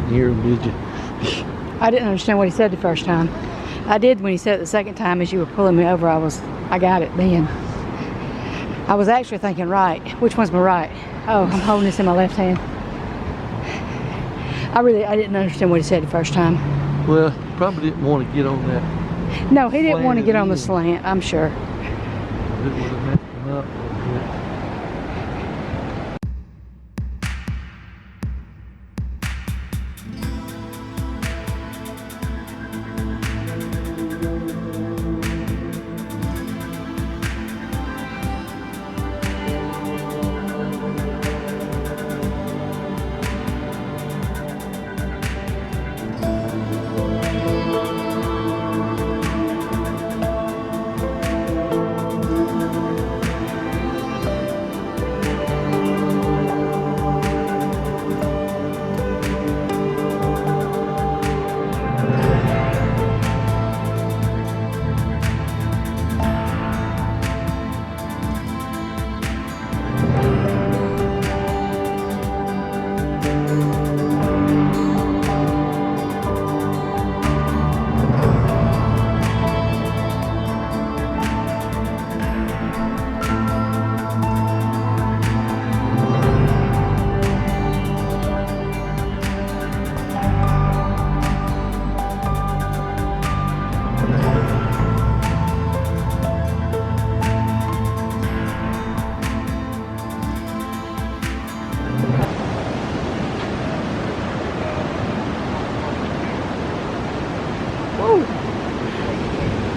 didn't hear him, did you? I didn't understand what he said the first time. I did when he said it the second time as you were pulling me over. I got it then. I was actually thinking right. Which one's my right? Oh, I'm holding this in my left hand. I didn't understand what he said the first time. Well, probably didn't want to get on that. No, he didn't want to get on the slant, I'm sure. It would have messed him up a little bit.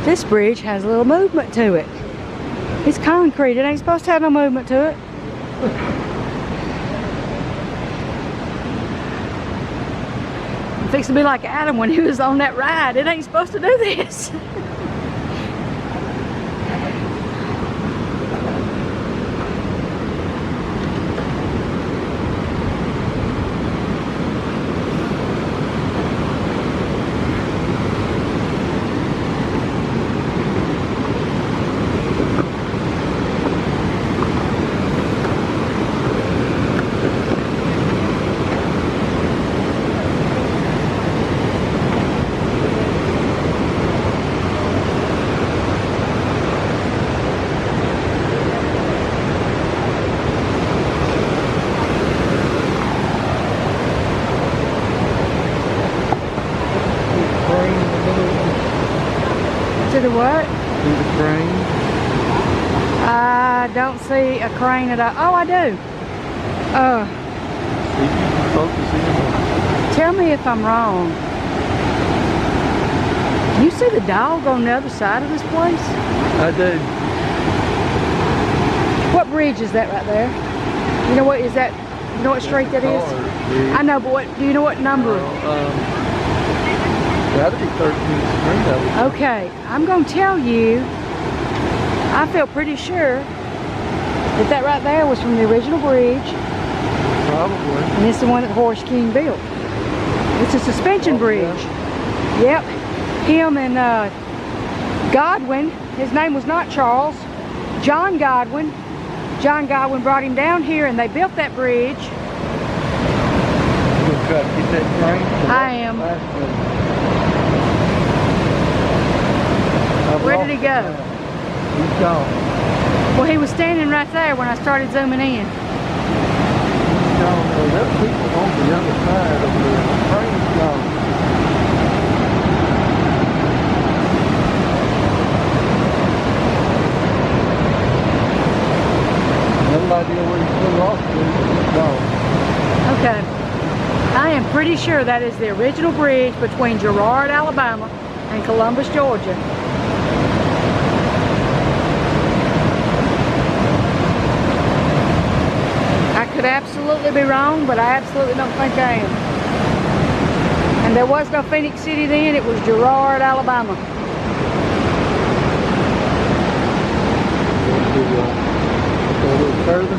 This bridge has a little movement to it. It's concrete. It ain't supposed to have no movement to it. It fixed to be like Adam when he was on that ride. It ain't supposed to do this. To the what? See the crane? I don't see a crane at all. Oh, I do. See if you can focus in. Tell me if I'm wrong. You see the dog on the other side of this place? I do. What bridge is that right there? You know what is that? You know what street that is? I know, but what, do you know what number? Gotta be 13th Street, I would think. Okay, I'm gonna tell you, I feel pretty sure that right there was from the original bridge. Probably. And it's the one that Horace King built. It's a suspension bridge. Yep. Him and Godwin, his name was not Charles, John Godwin. John Godwin brought him down here and they built that bridge. You gonna try to get that crane? I am. Where did he go? He's gone. Well, he was standing right there when I started zooming in. He's gone. Well, there's people on the other side of the crane's gone. No idea where he flew off to, but he's gone. Okay. I am pretty sure that is the original bridge between Girard, Alabama and Columbus, Georgia. I could absolutely be wrong, but I absolutely don't think I am. And there was no Phoenix City then, it was Girard, Alabama. Go a little further.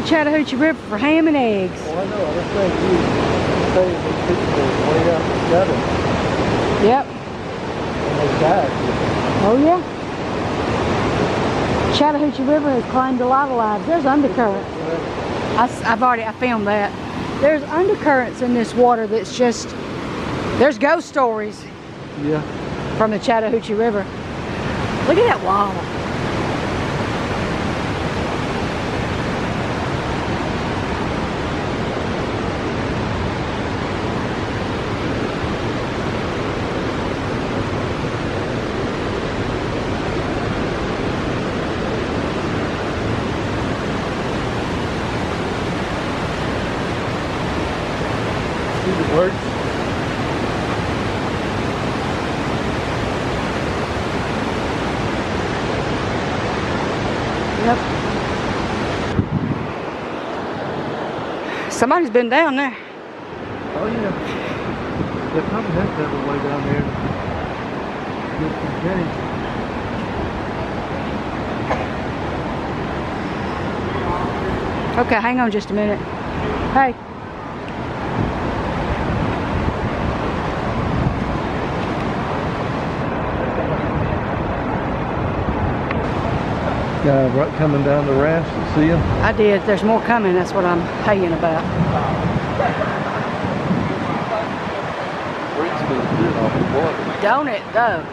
the Chattahoochee River for ham and eggs. Well, I know. I was saying you say these people are way out in the gutter. Yep. And they died. Oh yeah. Chattahoochee River has claimed a lot of lives. There's undercurrents. I filmed that. There's undercurrents in this water that's just, there's ghost stories. Yeah. From the Chattahoochee River. Look at that wall. See the birds? Yep. Somebody's been down there. Oh yeah. They probably have to have a way down there to get some game. Okay, hang on just a minute. Hey. Right coming down the raft, you see him? I did. There's more coming. That's what I'm haying about. Breeze feels good off the water. Don't it, though?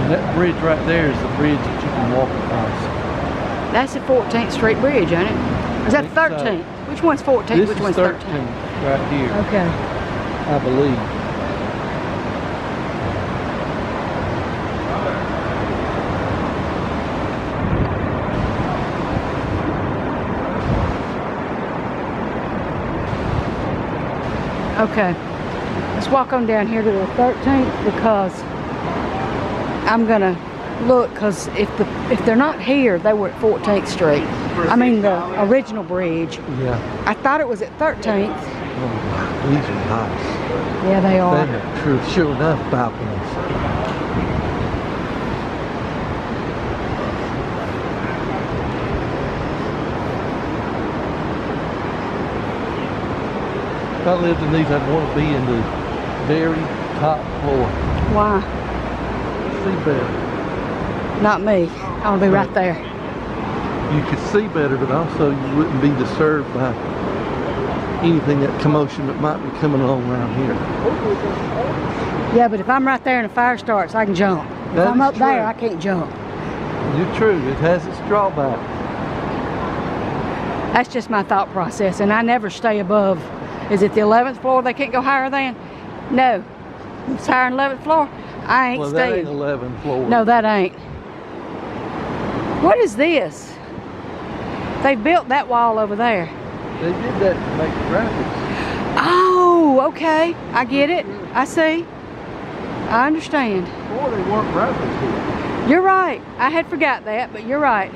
And that bridge right there is the bridge that you can walk across. That's the 14th Street Bridge, ain't it? Is that 13th? Which one's 14th? This Which is one's 13th 13th? right here, Okay. I believe. Okay. Let's walk on down here to the 13th because I'm gonna look, because if they're not here, they were at 14th Street. I mean the original bridge. Yeah. I thought it was at 13th. Oh, these are nice. Yeah, they are. They have sure enough balconies. If I lived in these, I'd want to be in the very top floor. Why? See better. Not me. I want to be right there. You could see better, but also you wouldn't be disturbed by anything, that commotion that might be coming along around here. Yeah, but if I'm right there and a fire starts, I can jump. If That I'm is up there, true. I can't jump. You're true. It has its drawback. That's just my thought process, and I never stay above. Is it the 11th floor? They can't go higher than? No. It's higher than 11th floor. I ain't Well, that staying. ain't 11 floor. No, that ain't. What is this? They've built that wall over there. They did that to make graphics. Oh, okay. I get it. I see. I understand. Before they weren't graphics here. You're right. I had forgot that, but you're right.